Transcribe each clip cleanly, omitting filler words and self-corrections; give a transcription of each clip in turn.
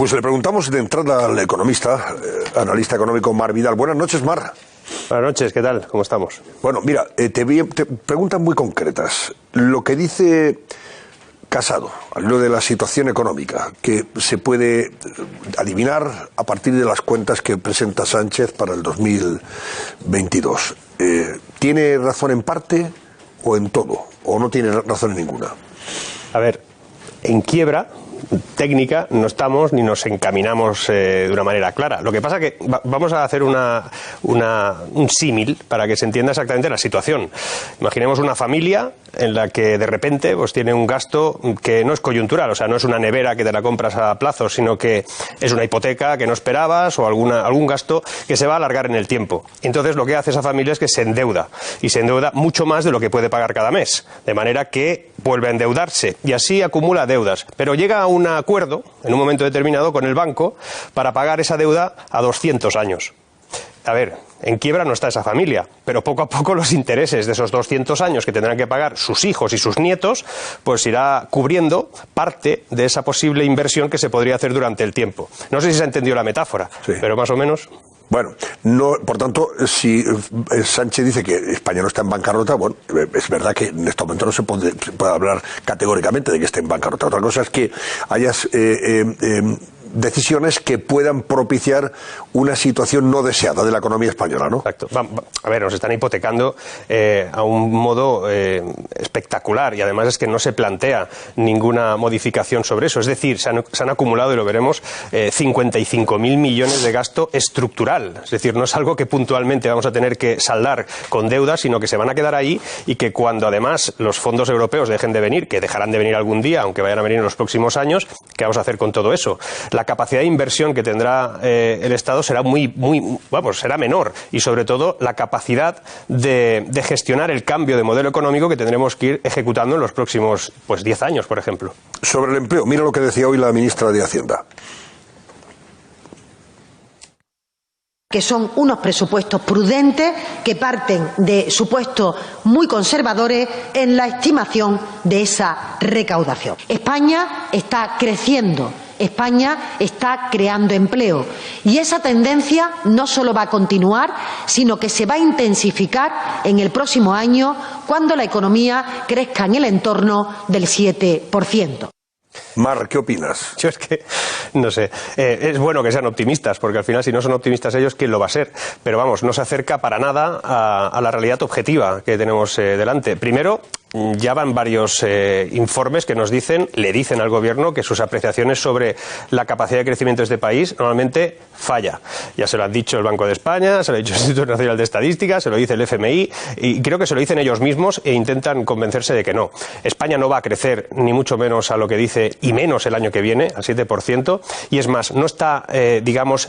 Pues le preguntamos de entrada al economista, analista económico Mar Vidal. Buenas noches, Mar. Buenas noches, ¿qué tal? ¿Cómo estamos? Bueno, mira, te preguntas muy concretas. Lo que dice Casado, lo de la situación económica, que se puede adivinar a partir de las cuentas que presenta Sánchez para el 2022. ¿Tiene razón en parte o en todo? ¿O no tiene razón en ninguna? A ver, en quiebra técnica no estamos ni nos encaminamos de una manera clara. Lo que pasa que vamos a hacer un símil para que se entienda exactamente la situación. Imaginemos una familia en la que de repente pues tiene un gasto que no es coyuntural, o sea, no es una nevera que te la compras a plazo, sino que es una hipoteca que no esperabas o algún gasto que se va a alargar en el tiempo. Entonces lo que hace esa familia es que se endeuda, y se endeuda mucho más de lo que puede pagar cada mes, de manera que vuelve a endeudarse y así acumula deudas, pero llega a un acuerdo en un momento determinado con el banco para pagar esa deuda a 200 años. A ver, en quiebra no está esa familia, pero poco a poco los intereses de esos 200 años que tendrán que pagar sus hijos y sus nietos, pues irá cubriendo parte de esa posible inversión que se podría hacer durante el tiempo. No sé si se ha entendido la metáfora, sí, pero más o menos. Bueno, no, por tanto, si Sánchez dice que España no está en bancarrota, bueno, es verdad que en este momento no se puede hablar categóricamente de que esté en bancarrota. Otra cosa es que hayas decisiones que puedan propiciar una situación no deseada de la economía española, ¿no? Exacto. A ver, nos están hipotecando a un modo espectacular, y además es que no se plantea ninguna modificación sobre eso. Es decir, se han acumulado, y lo veremos, 55.000 millones de gasto estructural. Es decir, no es algo que puntualmente vamos a tener que saldar con deudas, sino que se van a quedar ahí, y que cuando además los fondos europeos dejen de venir, que dejarán de venir algún día, aunque vayan a venir en los próximos años, ¿qué vamos a hacer con todo eso? La capacidad de inversión que tendrá el Estado será será menor, y sobre todo la capacidad de gestionar el cambio de modelo económico que tendremos que ir ejecutando en los próximos 10 años, por ejemplo. Sobre el empleo, mira lo que decía hoy la ministra de Hacienda. Que son unos presupuestos prudentes que parten de supuestos muy conservadores en la estimación de esa recaudación. España está creciendo, España está creando empleo, y esa tendencia no solo va a continuar, sino que se va a intensificar en el próximo año, cuando la economía crezca en el entorno del 7%. Mar, ¿qué opinas? Yo es que, no sé, es bueno que sean optimistas, porque al final si no son optimistas ellos, ¿quién lo va a ser? Pero vamos, no se acerca para nada a la realidad objetiva que tenemos delante. Primero, ya van varios informes que le dicen al gobierno que sus apreciaciones sobre la capacidad de crecimiento de este país normalmente falla. Ya se lo han dicho el Banco de España, se lo ha dicho el Instituto Nacional de Estadística, se lo dice el FMI, y creo que se lo dicen ellos mismos e intentan convencerse de que no. España no va a crecer ni mucho menos a lo que dice, y menos el año que viene, al 7%, y es más, no está,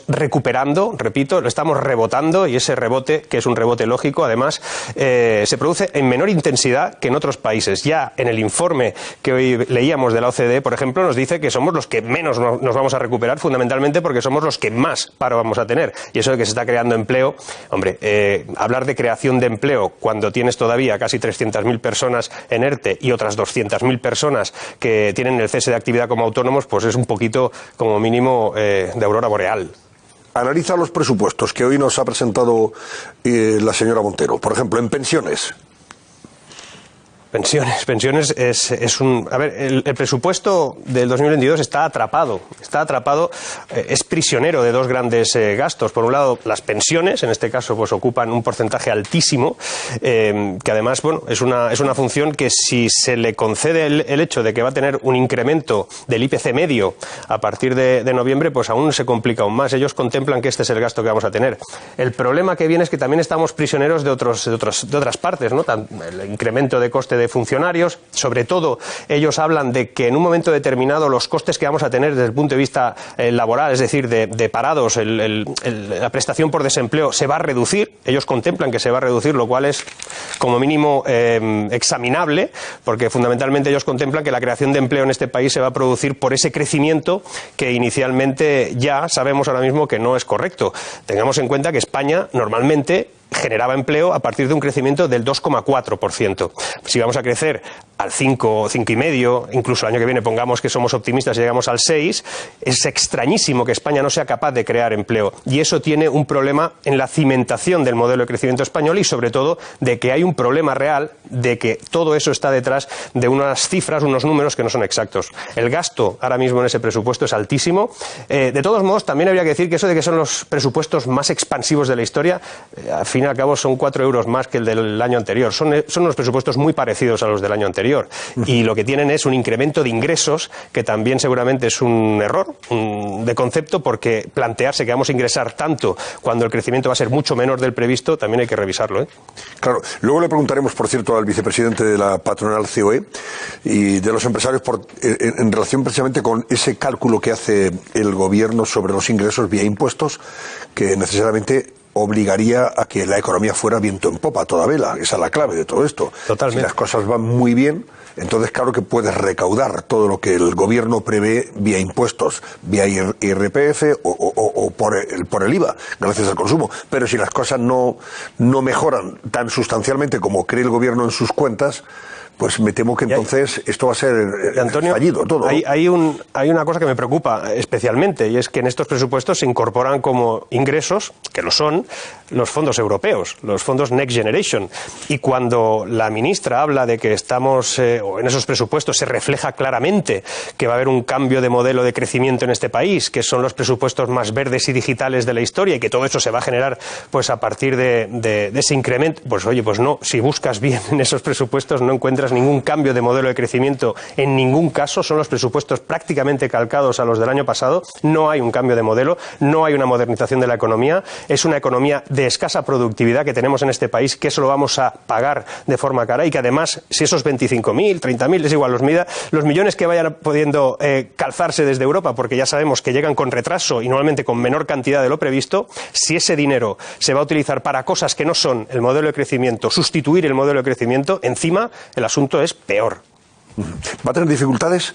recuperando, repito, lo estamos rebotando, y ese rebote, que es un rebote lógico, además, se produce en menor intensidad que en otros países. Ya en el informe que hoy leíamos de la OCDE, por ejemplo, nos dice que somos los que menos nos vamos a recuperar, fundamentalmente porque somos los que más paro vamos a tener. Y eso de que se está creando empleo, hombre, hablar de creación de empleo cuando tienes todavía casi 300.000 personas en ERTE y otras 200.000 personas que tienen el cese de actividad como autónomos, pues es un poquito, como mínimo, de aurora boreal. Analiza los presupuestos que hoy nos ha presentado la señora Montero. Por ejemplo, en pensiones. Pensiones es un... A ver, el presupuesto del 2022 está atrapado, es prisionero de dos grandes gastos. Por un lado, las pensiones, en este caso, pues ocupan un porcentaje altísimo, que además, bueno, es una función que, si se le concede el hecho de que va a tener un incremento del IPC medio a partir de noviembre, pues aún se complica aún más. Ellos contemplan que este es el gasto que vamos a tener. El problema que viene es que también estamos prisioneros de otras partes, ¿no? El incremento de coste de funcionarios, sobre todo ellos hablan de que en un momento determinado los costes que vamos a tener desde el punto de vista laboral, es decir, de parados, la prestación por desempleo se va a reducir. Ellos contemplan que se va a reducir, lo cual es como mínimo examinable, porque fundamentalmente ellos contemplan que la creación de empleo en este país se va a producir por ese crecimiento que inicialmente ya sabemos ahora mismo que no es correcto. Tengamos en cuenta que España normalmente generaba empleo a partir de un crecimiento del 2,4%. Si vamos a crecer al 5, 5,5, incluso el año que viene pongamos que somos optimistas y llegamos al 6, es extrañísimo que España no sea capaz de crear empleo. Y eso tiene un problema en la cimentación del modelo de crecimiento español y sobre todo de que hay un problema real de que todo eso está detrás de unas cifras, unos números que no son exactos. El gasto ahora mismo en ese presupuesto es altísimo. De todos modos, también habría que decir que eso de que son los presupuestos más expansivos de la historia, al fin y al cabo son 4 euros más que el del año anterior. Son unos presupuestos muy parecidos a los del año anterior. Y lo que tienen es un incremento de ingresos que también seguramente es un error de concepto, porque plantearse que vamos a ingresar tanto cuando el crecimiento va a ser mucho menor del previsto también hay que revisarlo, ¿eh? Claro. Luego le preguntaremos, por cierto, al vicepresidente de la patronal COE y de los empresarios en relación precisamente con ese cálculo que hace el gobierno sobre los ingresos vía impuestos, que necesariamente obligaría a que la economía fuera viento en popa a toda vela. Esa es la clave de todo esto. Totalmente. Si las cosas van muy bien, entonces claro que puedes recaudar todo lo que el gobierno prevé vía impuestos, vía IRPF o por el IVA, gracias al consumo. Pero si las cosas no mejoran tan sustancialmente como cree el gobierno en sus cuentas, pues me temo que entonces esto va a ser Antonio, fallido todo, ¿no? Hay una cosa que me preocupa especialmente, y es que en estos presupuestos se incorporan como ingresos, que lo son, los fondos europeos, los fondos Next Generation. Y cuando la ministra habla de que estamos, o en esos presupuestos se refleja claramente que va a haber un cambio de modelo de crecimiento en este país, que son los presupuestos más verdes y digitales de la historia, y que todo eso se va a generar pues a partir de ese incremento, pues oye, pues no, si buscas bien en esos presupuestos no encuentras ningún cambio de modelo de crecimiento en ningún caso. Son los presupuestos prácticamente calcados a los del año pasado. No hay un cambio de modelo, no hay una modernización de la economía. Es una economía de escasa productividad que tenemos en este país, que eso lo vamos a pagar de forma cara, y que además, si esos 25.000, 30.000, es igual, los millones que vayan pudiendo calzarse desde Europa, porque ya sabemos que llegan con retraso y normalmente con menor cantidad de lo previsto, si ese dinero se va a utilizar para cosas que no son el modelo de crecimiento, sustituir el modelo de crecimiento, encima el asunto es peor. ¿Va a tener dificultades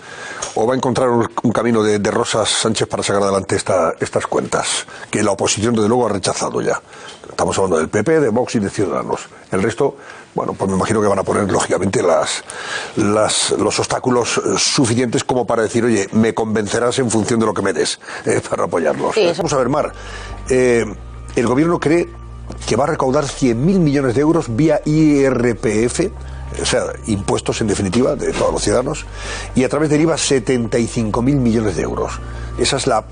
o va a encontrar un camino de rosas Sánchez para sacar adelante estas cuentas que la oposición desde luego ha rechazado ya? Estamos hablando del PP, de Vox y de Ciudadanos. El resto, bueno, pues me imagino que van a poner lógicamente los obstáculos suficientes como para decir, oye, me convencerás en función de lo que me des para apoyarlos. Sí, vamos a ver, Mar, el gobierno cree que va a recaudar 100.000 millones de euros vía IRPF, o sea, impuestos en definitiva de todos los ciudadanos, y a través del IVA 75.000 millones de euros. Esa es la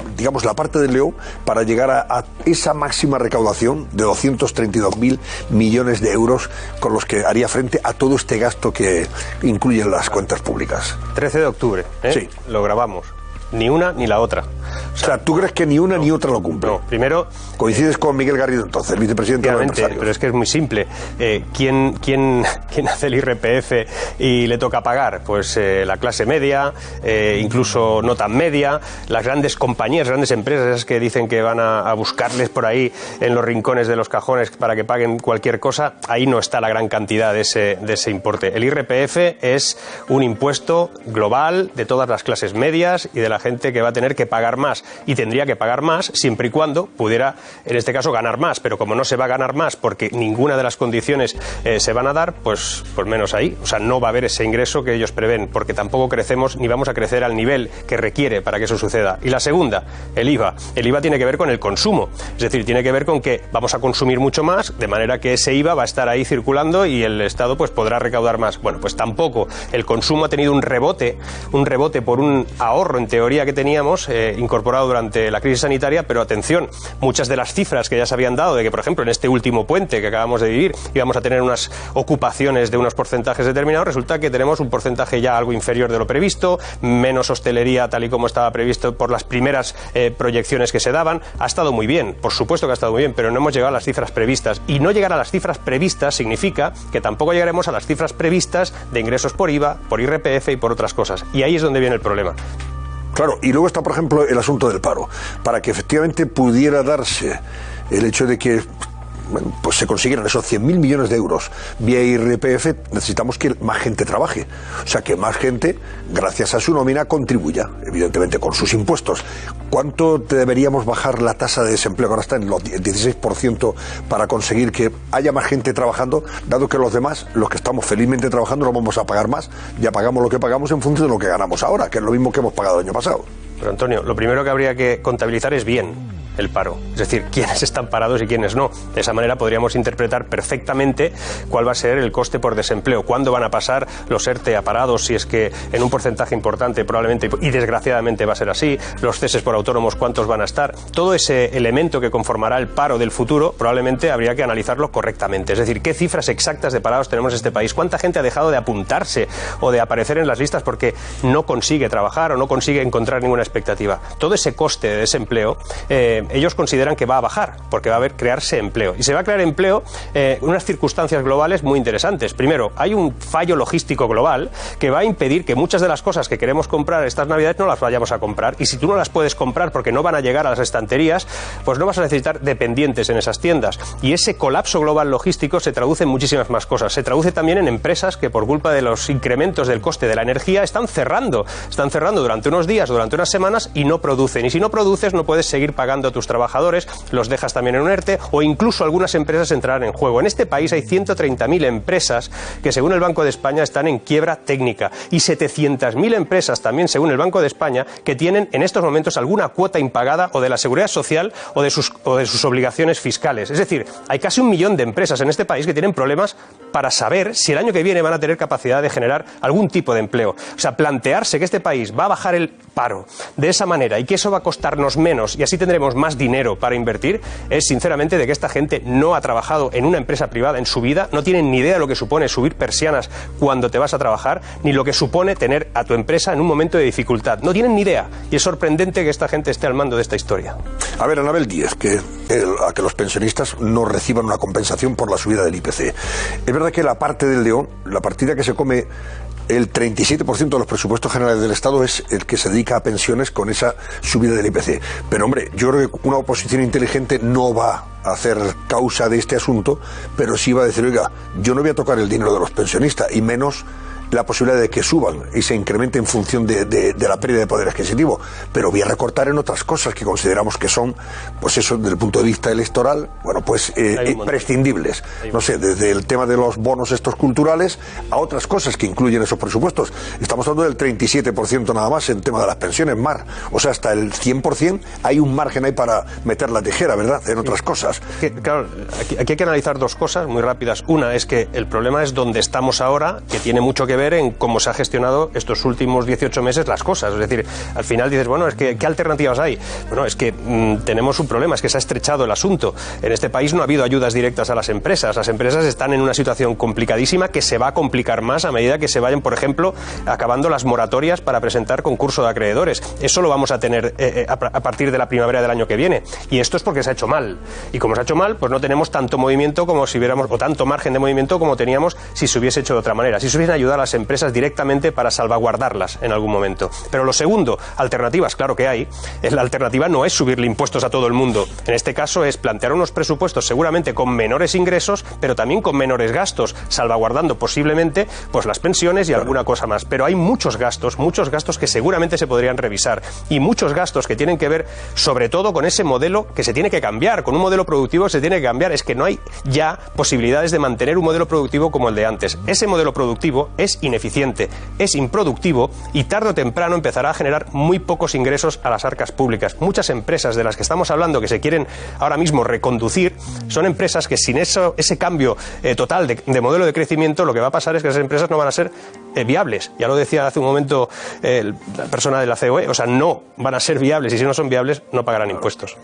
parte del Leo para llegar a esa máxima recaudación de 232.000 millones de euros con los que haría frente a todo este gasto que incluyen las cuentas públicas. 13 de octubre, Sí. Lo grabamos. Ni una ni la otra. O sea, ¿tú crees que ni una ni otra lo cumple? No, primero... Coincides con Miguel Garrido entonces, el vicepresidente de los empresarios. Pero es que es muy simple. ¿Quién hace el IRPF y le toca pagar? Pues la clase media, incluso no tan media, las grandes compañías, grandes empresas, esas que dicen que van a buscarles por ahí en los rincones de los cajones para que paguen cualquier cosa. Ahí no está la gran cantidad de ese importe. El IRPF es un impuesto global de todas las clases medias y de la gente que va a tener que pagar más, y tendría que pagar más siempre y cuando pudiera, en este caso, ganar más, pero como no se va a ganar más porque ninguna de las condiciones se van a dar, pues menos ahí. O sea, no va a haber ese ingreso que ellos prevén, porque tampoco crecemos ni vamos a crecer al nivel que requiere para que eso suceda. Y la segunda, el IVA. El IVA tiene que ver con el consumo, es decir, tiene que ver con que vamos a consumir mucho más, de manera que ese IVA va a estar ahí circulando y el Estado pues podrá recaudar más. Bueno, pues tampoco. El consumo ha tenido un rebote por un ahorro en teoría que teníamos incorporado durante la crisis sanitaria, pero atención, muchas de las cifras que ya se habían dado de que, por ejemplo, en este último puente que acabamos de vivir íbamos a tener unas ocupaciones de unos porcentajes determinados, resulta que tenemos un porcentaje ya algo inferior de lo previsto, menos hostelería tal y como estaba previsto por las primeras proyecciones que se daban. Ha estado muy bien, por supuesto que ha estado muy bien, pero no hemos llegado a las cifras previstas, y no llegar a las cifras previstas significa que tampoco llegaremos a las cifras previstas de ingresos por IVA, por IRPF y por otras cosas, y ahí es donde viene el problema. Claro, y luego está, por ejemplo, el asunto del paro. Para que efectivamente pudiera darse el hecho de que pues se consiguieran esos 100.000 millones de euros vía IRPF, necesitamos que más gente trabaje. O sea, que más gente, gracias a su nómina, contribuya, evidentemente, con sus impuestos. ¿cuánto deberíamos bajar la tasa de desempleo? Ahora está en el 16% para conseguir que haya más gente trabajando, dado que los demás, los que estamos felizmente trabajando, no vamos a pagar más, ya pagamos lo que pagamos en función de lo que ganamos ahora, que es lo mismo que hemos pagado el año pasado. Pero Antonio, lo primero que habría que contabilizar es bien el paro, es decir, quiénes están parados y quiénes no. De esa manera podríamos interpretar perfectamente cuál va a ser el coste por desempleo, cuándo van a pasar los ERTE a parados, si es que en un porcentaje importante probablemente, y desgraciadamente va a ser así, los ceses por autónomos, cuántos van a estar. Todo ese elemento que conformará el paro del futuro probablemente habría que analizarlo correctamente, es decir, qué cifras exactas de parados tenemos en este país, cuánta gente ha dejado de apuntarse o de aparecer en las listas porque no consigue trabajar o no consigue encontrar ninguna expectativa. Todo ese coste de desempleo ellos consideran que va a bajar, porque va a crearse empleo. Y se va a crear empleo en unas circunstancias globales muy interesantes. Primero, hay un fallo logístico global que va a impedir que muchas de las cosas que queremos comprar estas Navidades no las vayamos a comprar. Y si tú no las puedes comprar porque no van a llegar a las estanterías, pues no vas a necesitar dependientes en esas tiendas. Y ese colapso global logístico se traduce en muchísimas más cosas. Se traduce también en empresas que por culpa de los incrementos del coste de la energía están cerrando. Están cerrando durante unos días, durante unas semanas y no producen. Y si no produces no puedes seguir pagando a tus trabajadores, los dejas también en un ERTE o incluso algunas empresas entrarán en juego. En este país hay 130.000 empresas que según el Banco de España están en quiebra técnica y 700.000 empresas también según el Banco de España que tienen en estos momentos alguna cuota impagada o de la Seguridad Social o de sus obligaciones fiscales. Es decir, hay casi 1 millón de empresas en este país que tienen problemas para saber si el año que viene van a tener capacidad de generar algún tipo de empleo. O sea, plantearse que este país va a bajar el paro de esa manera y que eso va a costarnos menos y así tendremos más dinero para invertir, es sinceramente de que esta gente no ha trabajado en una empresa privada en su vida, no tienen ni idea de lo que supone subir persianas cuando te vas a trabajar, ni lo que supone tener a tu empresa en un momento de dificultad. No tienen ni idea y es sorprendente que esta gente esté al mando de esta historia. A ver, Anabel Díez, a que los pensionistas no reciban una compensación por la subida del IPC. Es verdad que la parte del león, la partida que se come el 37% de los presupuestos generales del Estado es el que se dedica a pensiones con esa subida del IPC. Pero hombre, yo creo que una oposición inteligente no va a hacer causa de este asunto, pero sí va a decir, oiga, yo no voy a tocar el dinero de los pensionistas, y menos la posibilidad de que suban y se incremente en función de la pérdida de poder adquisitivo, pero voy a recortar en otras cosas que consideramos que son, pues eso, desde el punto de vista electoral, bueno, pues imprescindibles. No sé, desde el tema de los bonos estos culturales a otras cosas que incluyen esos presupuestos. Estamos hablando del 37% nada más en tema de las pensiones, Mar. O sea, hasta el 100% hay un margen ahí para meter la tijera, ¿verdad?, en otras cosas. Claro, aquí hay que analizar dos cosas muy rápidas. Una es que el problema es donde estamos ahora, que tiene mucho que ver en cómo se ha gestionado estos últimos 18 meses las cosas. Es decir, al final dices, bueno, es que ¿qué alternativas hay? Bueno, es que tenemos un problema, es que se ha estrechado el asunto. En este país no ha habido ayudas directas a las empresas. Las empresas están en una situación complicadísima que se va a complicar más a medida que se vayan, por ejemplo, acabando las moratorias para presentar concurso de acreedores. Eso lo vamos a tener a partir de la primavera del año que viene. Y esto es porque se ha hecho mal. Y como se ha hecho mal, pues no tenemos tanto movimiento como si hubiéramos, o tanto margen de movimiento como teníamos si se hubiese hecho de otra manera. Si se hubiesen ayudado a las empresas directamente para salvaguardarlas en algún momento. Pero lo segundo, alternativas, claro que hay. La alternativa no es subirle impuestos a todo el mundo. En este caso es plantear unos presupuestos seguramente con menores ingresos, pero también con menores gastos, salvaguardando posiblemente pues las pensiones y alguna cosa más. Pero hay muchos gastos que seguramente se podrían revisar y muchos gastos que tienen que ver sobre todo con ese modelo que se tiene que cambiar, con un modelo productivo que se tiene que cambiar. Es que no hay ya posibilidades de mantener un modelo productivo como el de antes. Ese modelo productivo es ineficiente, es improductivo y tarde o temprano empezará a generar muy pocos ingresos a las arcas públicas. Muchas empresas de las que estamos hablando que se quieren ahora mismo reconducir son empresas que sin ese cambio total de modelo de crecimiento, lo que va a pasar es que esas empresas no van a ser viables. Ya lo decía hace un momento la persona de la COE, o sea, no van a ser viables y si no son viables no pagarán impuestos.